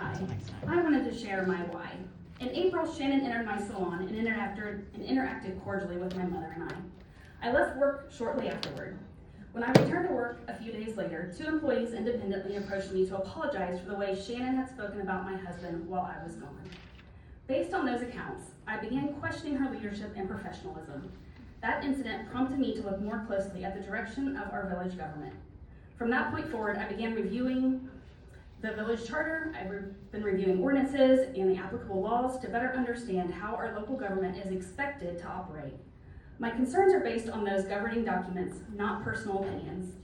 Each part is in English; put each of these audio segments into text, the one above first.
Hi, I wanted to share my why. In April, Shannon entered my salon and interacted cordially with my mother and I. I left work shortly afterward. When I returned to work a few days later, 2 employees independently approached me to apologize for the way Shannon had spoken about my husband while I was gone. Based on those accounts, I began questioning her leadership and professionalism. That incident prompted me to look more closely at the direction of our village government. From that point forward, I began reviewing the village charter. I've been reviewing ordinances and the applicable laws to better understand how our local government is expected to operate. My concerns are based on those governing documents, not personal opinions.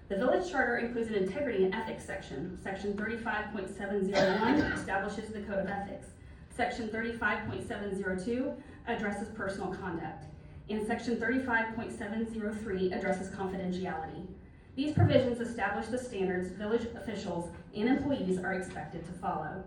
The village charter includes an integrity and ethics section. Section 35.701 establishes the code of ethics. Section 35.702 addresses personal conduct. And Section 35.703 addresses confidentiality. These provisions establish the standards village officials and employees are expected to follow.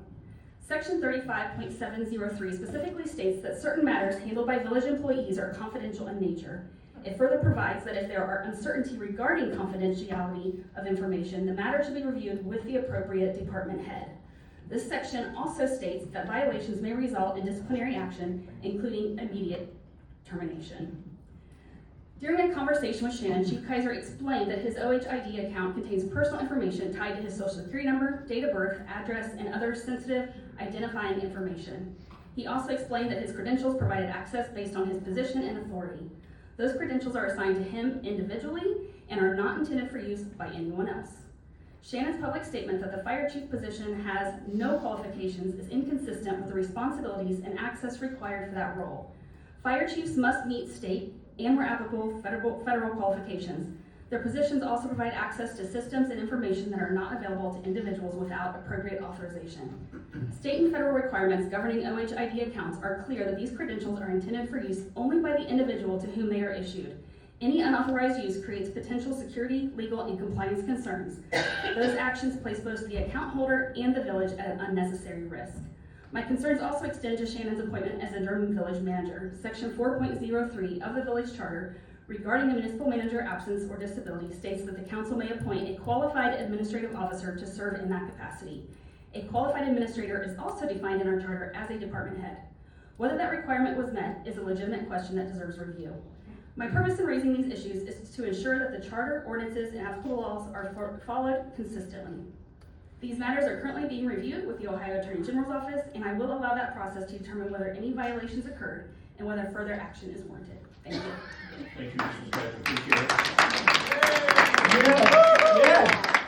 Section 35.703 specifically states that certain matters handled by village employees are confidential in nature. It further provides that if there are uncertainty regarding confidentiality of information, the matter should be reviewed with the appropriate department head. This section also states that violations may result in disciplinary action, including immediate termination. During a conversation with Shannon, Chief Kaiser explained that his OHID account contains personal information tied to his social security number, date of birth, address, and other sensitive identifying information. He also explained that his credentials provided access based on his position and authority. Those credentials are assigned to him individually and are not intended for use by anyone else. Shannon's public statement that the fire chief position has no qualifications is inconsistent with the responsibilities and access required for that role. Fire chiefs must meet state and, where applicable, federal qualifications. Their positions also provide access to systems and information that are not available to individuals without appropriate authorization. State and federal requirements governing OHID accounts are clear that these credentials are intended for use only by the individual to whom they are issued. Any unauthorized use creates potential security, legal, and compliance concerns. Those actions place both the account holder and the village at an unnecessary risk. My concerns also extend to Shannon's appointment as interim village manager. Section 4.03 of the village charter regarding the municipal manager absence or disability states that the council may appoint a qualified administrative officer to serve in that capacity. A qualified administrator is also defined in our charter as a department head. Whether that requirement was met is a legitimate question that deserves review. My purpose in raising these issues is to ensure that the charter, ordinances, and applicable laws are followed consistently. These matters are currently being reviewed with the Ohio Attorney General's Office, and I will allow that process to determine whether any violations occurred and whether further action is warranted. Thank you. Thank you, Mrs. Kaiser. Appreciate it. Yeah.